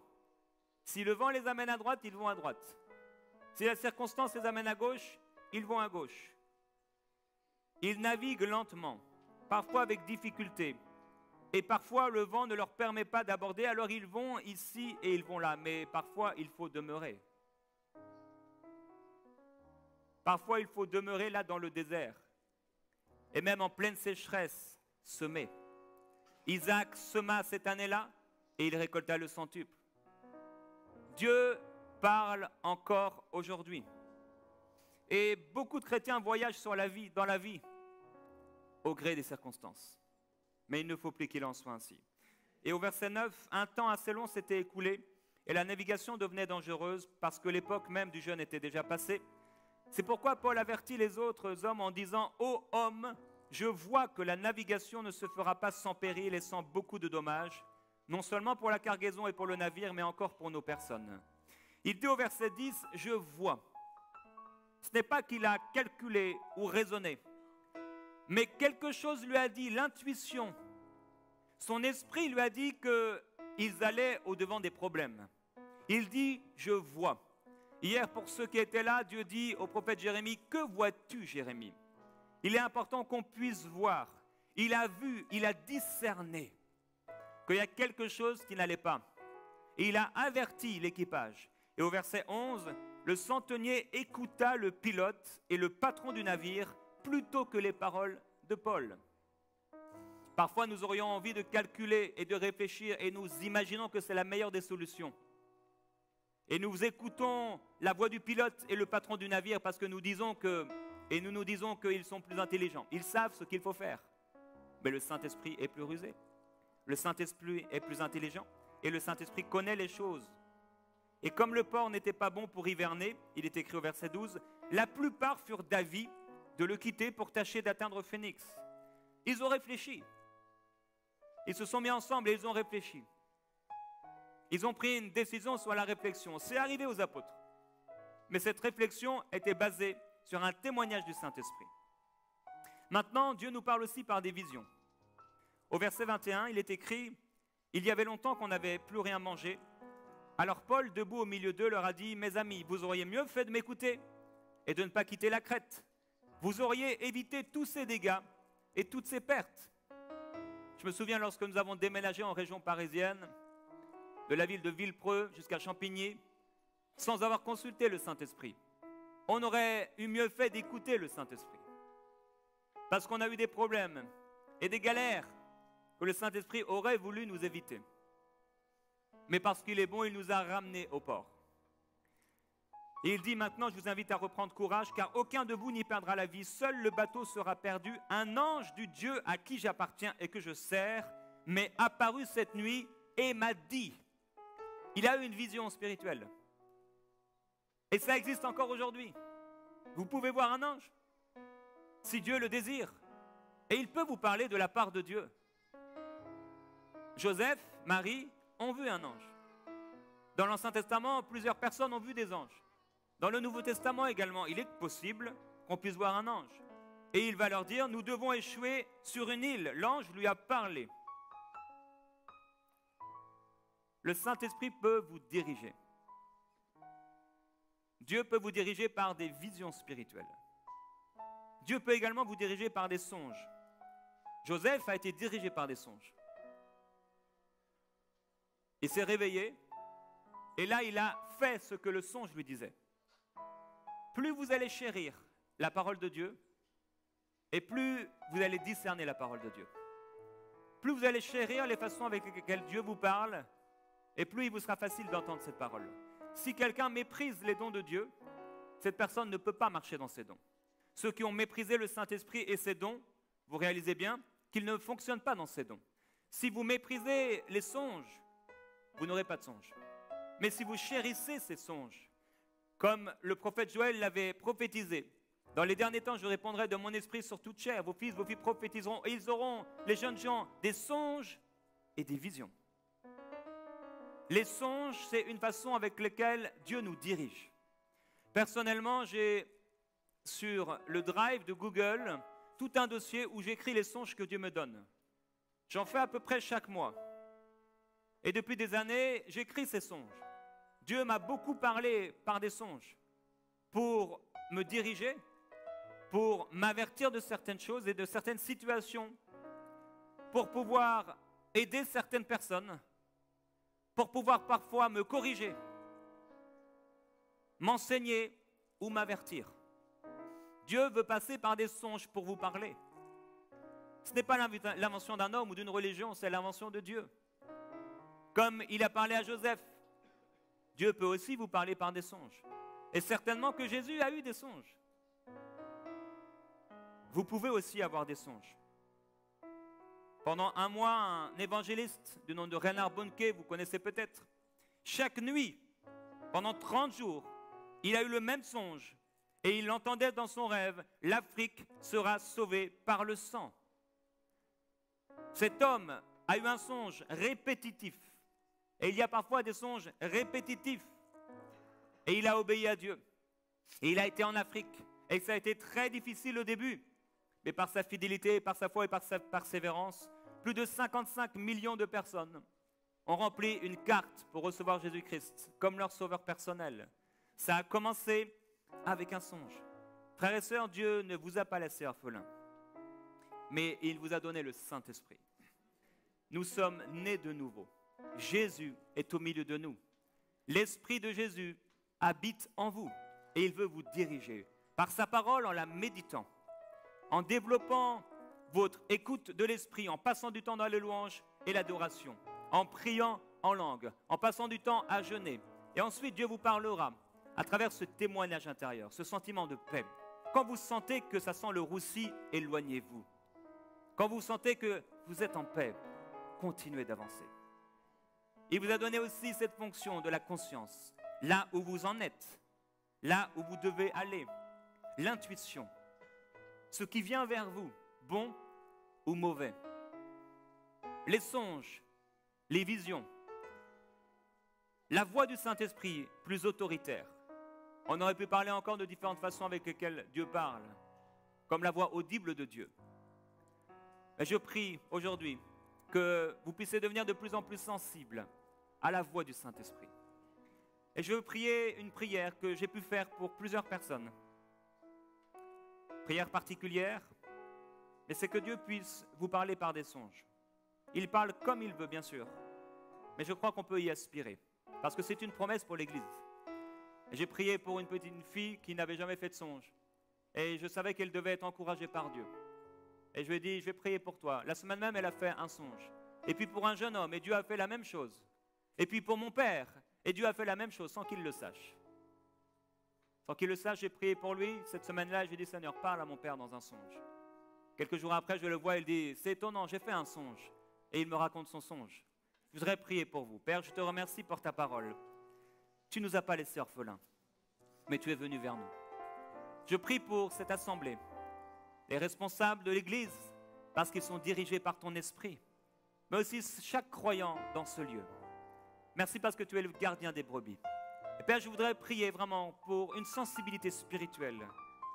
Si le vent les amène à droite, ils vont à droite. Si la circonstance les amène à gauche, ils vont à gauche. Ils naviguent lentement, parfois avec difficulté. Et parfois, le vent ne leur permet pas d'aborder, alors ils vont ici et ils vont là. Mais parfois, il faut demeurer. Parfois, il faut demeurer là dans le désert. Et même en pleine sécheresse, semer. Isaac sema cette année-là et il récolta le centuple. Dieu parle encore aujourd'hui. Et beaucoup de chrétiens voyagent dans la vie, au gré des circonstances. Mais il ne faut plus qu'il en soit ainsi. Et au verset 9, un temps assez long s'était écoulé et la navigation devenait dangereuse parce que l'époque même du jeûne était déjà passée. C'est pourquoi Paul avertit les autres hommes en disant « Ô hommes, je vois que la navigation ne se fera pas sans péril et sans beaucoup de dommages, non seulement pour la cargaison et pour le navire, mais encore pour nos personnes. » Il dit au verset 10 « Je vois ». Ce n'est pas qu'il a calculé ou raisonné, mais quelque chose lui a dit, l'intuition. Son esprit lui a dit qu'ils allaient au-devant des problèmes. Il dit « Je vois ». Hier, pour ceux qui étaient là, Dieu dit au prophète Jérémie, « Que vois-tu, Jérémie ?» Il est important qu'on puisse voir. Il a vu, il a discerné qu'il y a quelque chose qui n'allait pas. Et il a averti l'équipage. Et au verset 11, le centenier écouta le pilote et le patron du navire plutôt que les paroles de Paul. Parfois, nous aurions envie de calculer et de réfléchir et nous imaginons que c'est la meilleure des solutions. Et nous écoutons la voix du pilote et le patron du navire parce que nous disons qu'ils sont plus intelligents. Ils savent ce qu'il faut faire. Mais le Saint-Esprit est plus rusé. Le Saint-Esprit est plus intelligent. Et le Saint-Esprit connaît les choses. Et comme le port n'était pas bon pour hiverner, il est écrit au verset 12, la plupart furent d'avis de le quitter pour tâcher d'atteindre Phénix. Ils ont réfléchi. Ils se sont mis ensemble et ils ont réfléchi. Ils ont pris une décision sur la réflexion. C'est arrivé aux apôtres. Mais cette réflexion était basée sur un témoignage du Saint-Esprit. Maintenant, Dieu nous parle aussi par des visions. Au verset 21, il est écrit « Il y avait longtemps qu'on n'avait plus rien mangé. Alors Paul, debout au milieu d'eux, leur a dit « Mes amis, vous auriez mieux fait de m'écouter et de ne pas quitter la Crète. Vous auriez évité tous ces dégâts et toutes ces pertes. » Je me souviens lorsque nous avons déménagé en région parisienne, de la ville de Villepreux jusqu'à Champigny, sans avoir consulté le Saint-Esprit. On aurait eu mieux fait d'écouter le Saint-Esprit. Parce qu'on a eu des problèmes et des galères que le Saint-Esprit aurait voulu nous éviter. Mais parce qu'il est bon, il nous a ramenés au port. Et il dit maintenant, je vous invite à reprendre courage, car aucun de vous n'y perdra la vie. Seul le bateau sera perdu. Un ange du Dieu à qui j'appartiens et que je sers m'est apparu cette nuit et m'a dit. Il a eu une vision spirituelle. Et ça existe encore aujourd'hui. Vous pouvez voir un ange, si Dieu le désire. Et il peut vous parler de la part de Dieu. Joseph, Marie ont vu un ange. Dans l'Ancien Testament, plusieurs personnes ont vu des anges. Dans le Nouveau Testament également, il est possible qu'on puisse voir un ange. Et il va leur dire, nous devons échouer sur une île. L'ange lui a parlé. Le Saint-Esprit peut vous diriger. Dieu peut vous diriger par des visions spirituelles. Dieu peut également vous diriger par des songes. Joseph a été dirigé par des songes. Il s'est réveillé et là il a fait ce que le songe lui disait. Plus vous allez chérir la parole de Dieu et plus vous allez discerner la parole de Dieu. Plus vous allez chérir les façons avec lesquelles Dieu vous parle et plus il vous sera facile d'entendre cette parole. Si quelqu'un méprise les dons de Dieu, cette personne ne peut pas marcher dans ses dons. Ceux qui ont méprisé le Saint-Esprit et ses dons, vous réalisez bien qu'ils ne fonctionnent pas dans ces dons. Si vous méprisez les songes, vous n'aurez pas de songes. Mais si vous chérissez ces songes, comme le prophète Joël l'avait prophétisé, Dans les derniers temps, je répandrai de mon esprit sur toute chair. Vos fils, vos filles prophétiseront et ils auront, les jeunes gens, des songes et des visions. Les songes, c'est une façon avec laquelle Dieu nous dirige. Personnellement, j'ai sur le drive de Google tout un dossier où j'écris les songes que Dieu me donne. J'en fais à peu près chaque mois. Et depuis des années, j'écris ces songes. Dieu m'a beaucoup parlé par des songes pour me diriger, pour m'avertir de certaines choses et de certaines situations, pour pouvoir aider certaines personnes, pour pouvoir parfois me corriger, m'enseigner ou m'avertir. Dieu veut passer par des songes pour vous parler. Ce n'est pas l'invention d'un homme ou d'une religion, c'est l'invention de Dieu. Comme il a parlé à Joseph, Dieu peut aussi vous parler par des songes. Et certainement que Jésus a eu des songes. Vous pouvez aussi avoir des songes. Pendant un mois, un évangéliste du nom de Reinhard Bonnke, vous connaissez peut-être, chaque nuit, pendant 30 jours, il a eu le même songe et il entendait dans son rêve, l'Afrique sera sauvée par le sang. Cet homme a eu un songe répétitif. Et il y a parfois des songes répétitifs. Et il a obéi à Dieu. Et il a été en Afrique. Et ça a été très difficile au début. Mais par sa fidélité, par sa foi et par sa persévérance, plus de 55 millions de personnes ont rempli une carte pour recevoir Jésus-Christ comme leur sauveur personnel. Ça a commencé avec un songe. Frères et sœurs, Dieu ne vous a pas laissé orphelins, mais il vous a donné le Saint-Esprit. Nous sommes nés de nouveau. Jésus est au milieu de nous. L'Esprit de Jésus habite en vous et il veut vous diriger par sa parole en la méditant, en développant votre écoute de l'Esprit, en passant du temps dans les louanges et l'adoration, en priant en langue, en passant du temps à jeûner. Et ensuite, Dieu vous parlera à travers ce témoignage intérieur, ce sentiment de paix. Quand vous sentez que ça sent le roussi, éloignez-vous. Quand vous sentez que vous êtes en paix, continuez d'avancer. Il vous a donné aussi cette fonction de la conscience, là où vous en êtes, là où vous devez aller, l'intuition, ce qui vient vers vous, bon ou mauvais, les songes, les visions, la voix du Saint-Esprit plus autoritaire. On aurait pu parler encore de différentes façons avec lesquelles Dieu parle, comme la voix audible de Dieu. Mais je prie aujourd'hui que vous puissiez devenir de plus en plus sensible à la voix du Saint-Esprit. Et je veux prier une prière que j'ai pu faire pour plusieurs personnes. Prière particulière, mais c'est que Dieu puisse vous parler par des songes. Il parle comme il veut, bien sûr, mais je crois qu'on peut y aspirer, parce que c'est une promesse pour l'Église. Et j'ai prié pour une petite fille qui n'avait jamais fait de songe, et je savais qu'elle devait être encouragée par Dieu. Et je lui ai dit, je vais prier pour toi. La semaine même, elle a fait un songe. Et puis pour un jeune homme, et Dieu a fait la même chose. Et puis pour mon père, et Dieu a fait la même chose sans qu'il le sache. Sans qu'il le sache, j'ai prié pour lui. Cette semaine-là, j'ai dit, Seigneur, parle à mon père dans un songe. Quelques jours après, je le vois, il dit, c'est étonnant, j'ai fait un songe. Et il me raconte son songe. Je voudrais prier pour vous. Père, je te remercie pour ta parole. Tu ne nous as pas laissés orphelins, mais tu es venu vers nous. Je prie pour cette assemblée, les responsables de l'Église, parce qu'ils sont dirigés par ton esprit, mais aussi chaque croyant dans ce lieu. Merci parce que tu es le gardien des brebis. Et Père, je voudrais prier vraiment pour une sensibilité spirituelle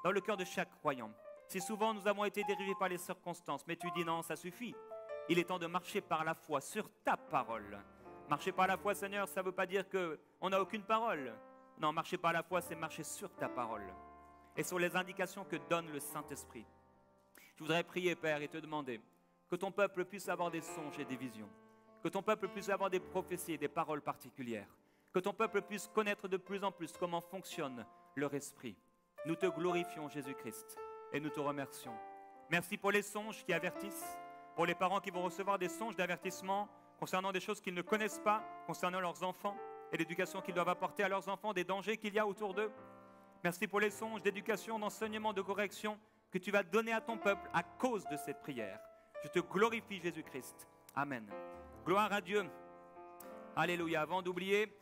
dans le cœur de chaque croyant. Si souvent nous avons été dirigés par les circonstances, mais tu dis non, ça suffit. Il est temps de marcher par la foi sur ta parole. Marcher par la foi, Seigneur, ça ne veut pas dire qu'on n'a aucune parole. Non, marcher par la foi, c'est marcher sur ta parole et sur les indications que donne le Saint-Esprit. Je voudrais prier, Père, et te demander que ton peuple puisse avoir des songes et des visions, que ton peuple puisse avoir des prophéties et des paroles particulières, que ton peuple puisse connaître de plus en plus comment fonctionne leur esprit. Nous te glorifions, Jésus-Christ, et nous te remercions. Merci pour les songes qui avertissent, pour les parents qui vont recevoir des songes d'avertissement concernant des choses qu'ils ne connaissent pas, concernant leurs enfants et l'éducation qu'ils doivent apporter à leurs enfants, des dangers qu'il y a autour d'eux. Merci pour les songes d'éducation, d'enseignement, de correction que tu vas donner à ton peuple à cause de cette prière. Je te glorifie, Jésus-Christ. Amen. Gloire à Dieu. Alléluia. Avant d'oublier,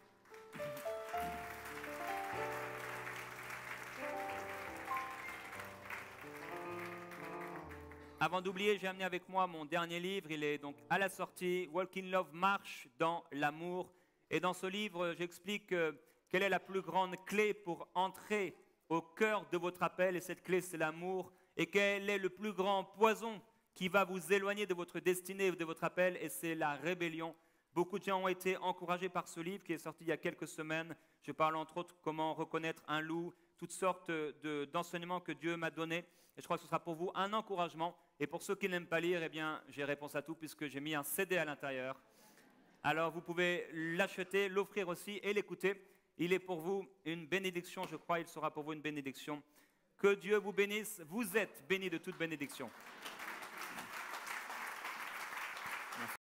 Avant d'oublier, j'ai amené avec moi mon dernier livre. Il est donc à la sortie, Walk in Love, marche dans l'amour. Et dans ce livre, j'explique quelle est la plus grande clé pour entrer au cœur de votre appel. Et cette clé, c'est l'amour. Et quel est le plus grand poison qui va vous éloigner de votre destinée, de votre appel, et c'est la rébellion. Beaucoup de gens ont été encouragés par ce livre qui est sorti il y a quelques semaines. Je parle entre autres comment reconnaître un loup, toutes sortes d'enseignements que Dieu m'a donnés. Et je crois que ce sera pour vous un encouragement. Et pour ceux qui n'aiment pas lire, eh bien, j'ai réponse à tout puisque j'ai mis un CD à l'intérieur. Alors vous pouvez l'acheter, l'offrir aussi et l'écouter. Il est pour vous une bénédiction, je crois, il sera pour vous une bénédiction. Que Dieu vous bénisse, vous êtes bénis de toute bénédiction.